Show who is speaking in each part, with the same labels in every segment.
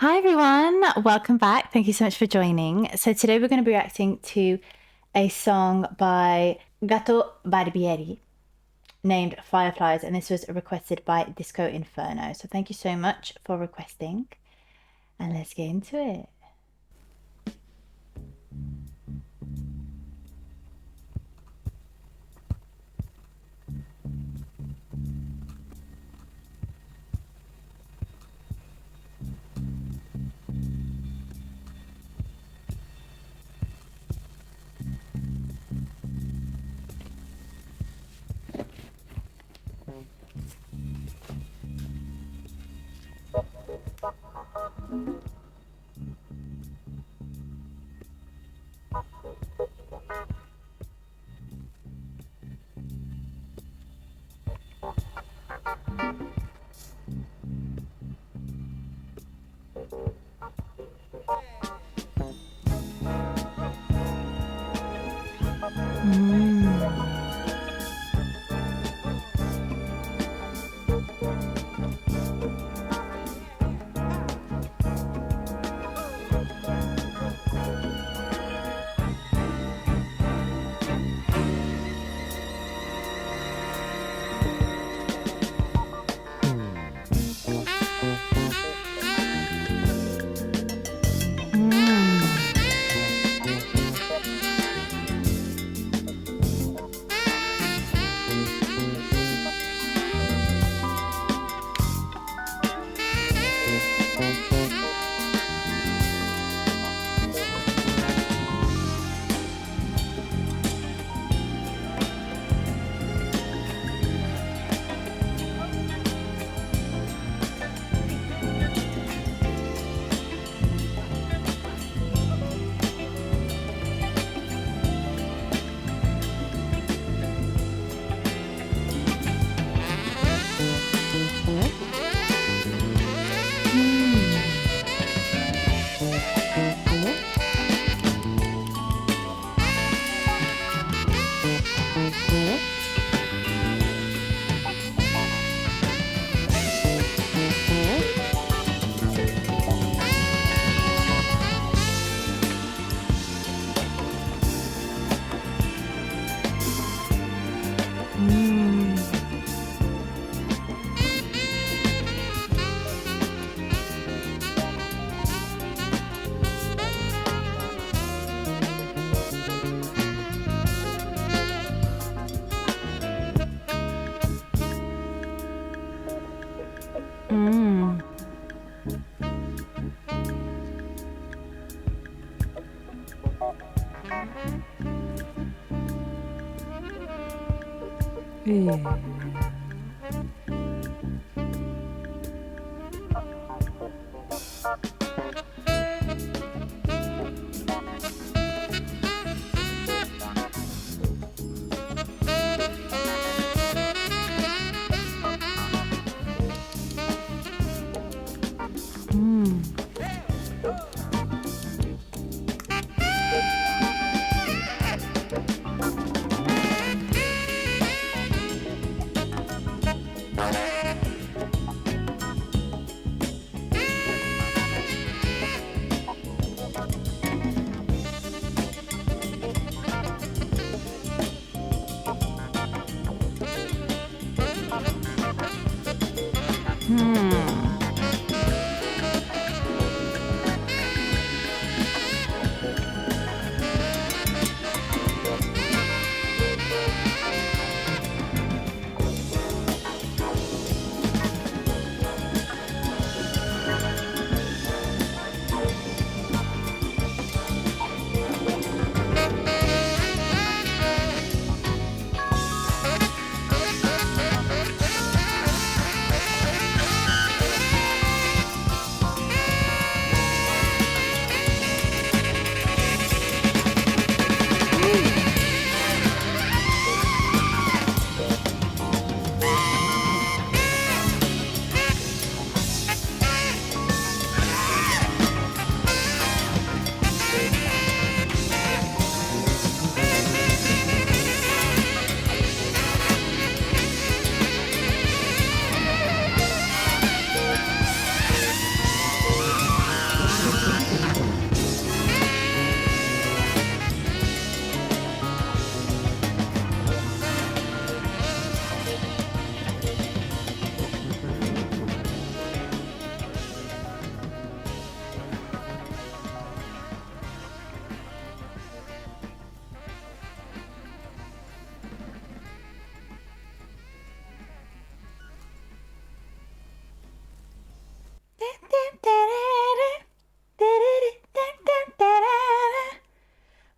Speaker 1: Hi everyone, welcome back. Thank you so much for joining. So today we're going to be reacting to a song by Gato Barbieri named Fireflies, and this was requested by Disco Inferno. So thank you so much for requesting, and let's get into it.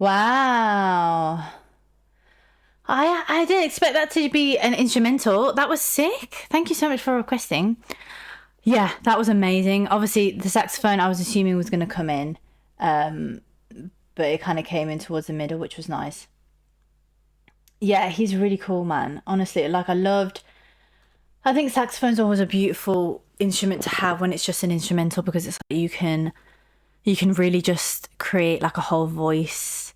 Speaker 1: Wow. I didn't expect that to be an instrumental. That was sick. Thank you so much for requesting. Yeah, that was amazing. Obviously, the saxophone I was assuming was going to come in, but it kind of came in towards the middle, which was nice. Yeah, he's really cool, man. Honestly, like I think saxophone's always a beautiful instrument to have when it's just an instrumental because it's like you can really just create like a whole voice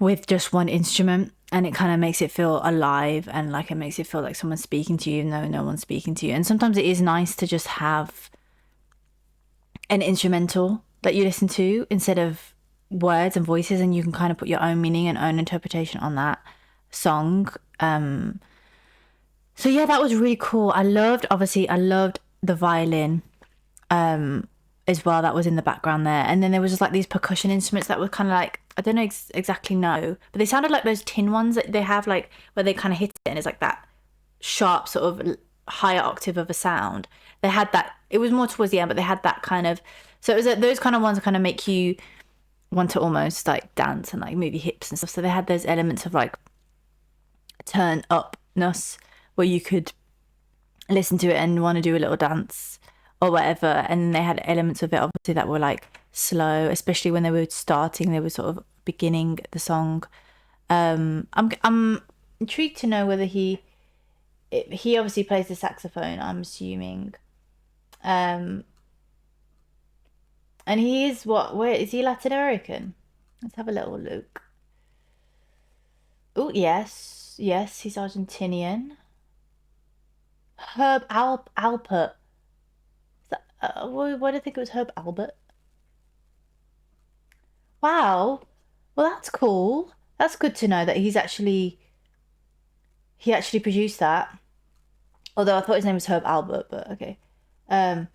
Speaker 1: with just one instrument, and it kind of makes it feel alive, and like it makes it feel like someone's speaking to you even though no one's speaking to you. And sometimes it is nice to just have an instrumental that you listen to instead of words and voices, and you can kind of put your own meaning and own interpretation on that song. So yeah, that was really cool. I loved the violin as well that was in the background there. And then there was just like these percussion instruments that were kind of like, I don't know exactly know, but they sounded like those tin ones that they have, like where they kind of hit it and it's like that sharp sort of higher octave of a sound. They had that, it was more towards the end, but they had that kind of, so it was like those kind of ones that kind of make you want to almost like dance and like move your hips and stuff. So they had those elements of like turn upness where you could listen to it and want to do a little dance or whatever. And then they had elements of it obviously that were like slow, especially when they were starting, they were sort of beginning the song. I'm intrigued to know whether he obviously plays the saxophone, I'm assuming. And he is where is he Latin American? Let's have a little look. Oh yes, he's Argentinian. Herb Alpert. Why do I think it was Herb Albert? Wow. Well, that's cool. That's good to know that he actually produced that. Although I thought his name was Herb Albert, but okay. Um,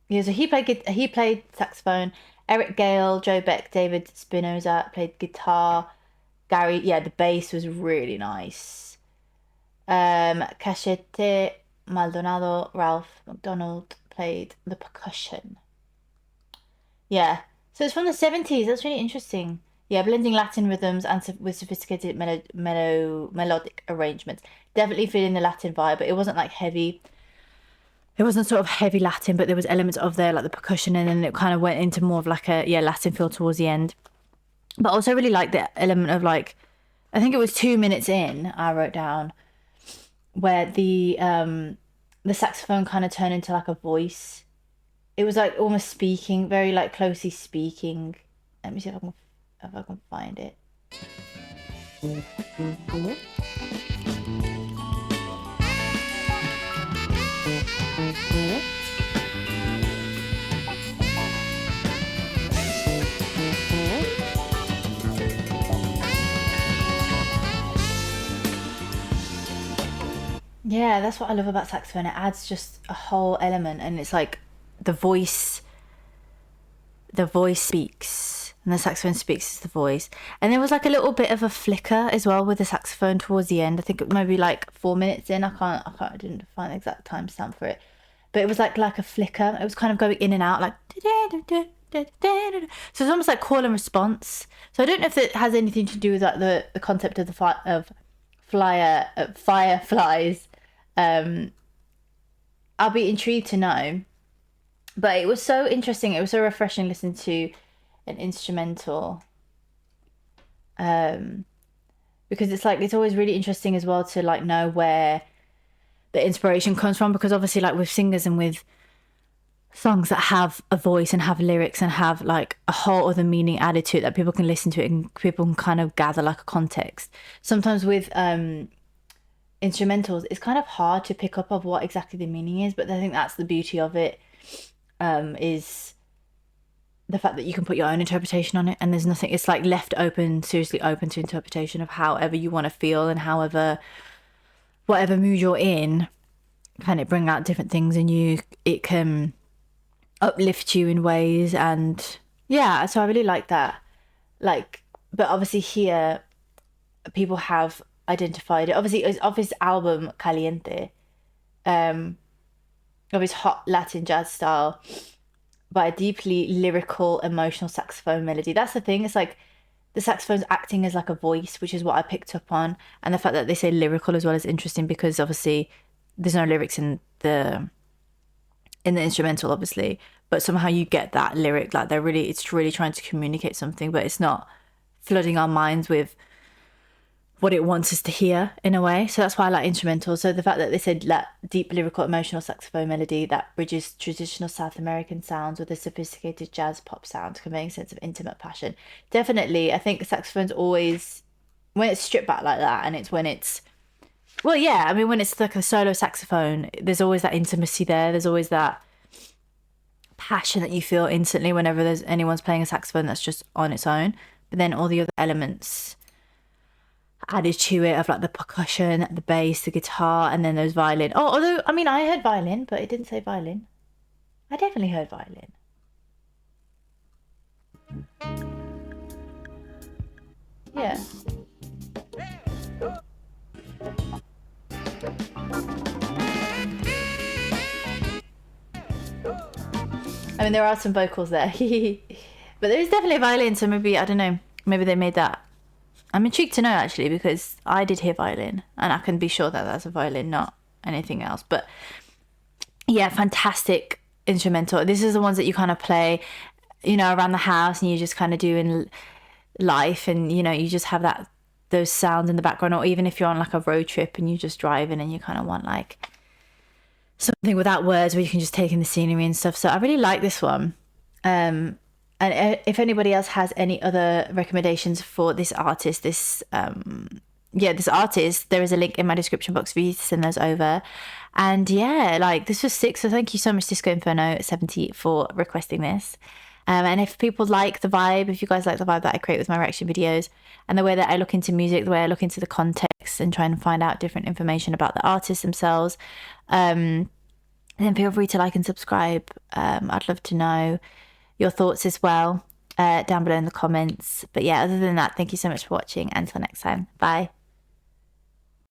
Speaker 1: yeah, so he played saxophone. Eric Gale, Joe Beck, David Spinoza played guitar. Gary, yeah, the bass was really nice. Cachete Maldonado, Ralph McDonald played the percussion. Yeah. So it's from the 70s. That's really interesting. Yeah, blending Latin rhythms and with sophisticated melodic arrangements. Definitely feeling the Latin vibe, but it wasn't like heavy. It wasn't sort of heavy Latin, but there was elements of there like the percussion, and then it kind of went into more of like a Latin feel towards the end. But I also really like the element of like, I think it was 2 minutes in, I wrote down, where the saxophone kind of turned into like a voice. It was like almost speaking, very like closely speaking. Let me see if I can find it. Yeah, that's what I love about saxophone. It adds just a whole element, and it's like the voice speaks and the saxophone speaks to the voice. And there was like a little bit of a flicker as well with the saxophone towards the end. I think it maybe like 4 minutes in. I didn't find the exact timestamp for it, but it was like a flicker. It was kind of going in and out like so it's almost like call and response. So I don't know if it has anything to do with like the concept of fireflies. I'll be intrigued to know. But it was so interesting. It was so refreshing listening to an instrumental. Because it's like it's always really interesting as well to like know where the inspiration comes from, because obviously like with singers and with songs that have a voice and have lyrics and have like a whole other meaning added to it that people can listen to it and people can kind of gather like a context. Sometimes with instrumentals, it's kind of hard to pick up of what exactly the meaning is, but I think that's the beauty of it. Is the fact that you can put your own interpretation on it, and there's nothing, it's like left open, seriously open to interpretation of however you want to feel, and whatever mood you're in, can it bring out different things in you. It can uplift you in ways, and yeah, so I really like that. Like, but obviously here people have identified it, obviously it's of his album Caliente, of his hot Latin jazz style. by a deeply lyrical, emotional saxophone melody. That's the thing. It's like the saxophone's acting as like a voice, which is what I picked up on. And the fact that they say lyrical as well is interesting because obviously there's no lyrics in the instrumental, obviously, but somehow you get that lyric, like it's really trying to communicate something, but it's not flooding our minds with what it wants us to hear in a way. So that's why I like instrumental. So the fact that they said like deep lyrical emotional saxophone melody that bridges traditional South American sounds with a sophisticated jazz pop sound, conveying a sense of intimate passion. Definitely, I think saxophone's always, when it's stripped back like that, and it's when it's, well, yeah, I mean, when it's like a solo saxophone, there's always that intimacy there. There's always that passion that you feel instantly whenever there's anyone's playing a saxophone that's just on its own. But then all the other elements added to it of like the percussion, the bass, the guitar, and then those violin. Oh, although, I mean, I heard violin, but it didn't say violin. I definitely heard violin. Yeah. I mean, there are some vocals there. But there is definitely a violin, so maybe, I don't know, maybe they made that. I'm intrigued to know actually because I did hear violin and I can be sure that that's a violin, not anything else. But yeah, fantastic instrumental. This is the ones that you kind of play, you know, around the house and you just kind of do in life, and you know, you just have that those sounds in the background, or even if you're on like a road trip and you're just driving and you kind of want like something without words where you can just take in the scenery and stuff. So I really like this one. And if anybody else has any other recommendations for this artist, this artist, there is a link in my description box for you to send those over. And yeah, like this was sick. So thank you so much, Disco Inferno 70, for requesting this. And if people like the vibe, if you guys like the vibe that I create with my reaction videos and the way that I look into music, the way I look into the context and try and find out different information about the artists themselves, then feel free to like and subscribe. I'd love to know your thoughts as well down below in the comments. But yeah, other than that, thank you so much for watching. Until next time, bye.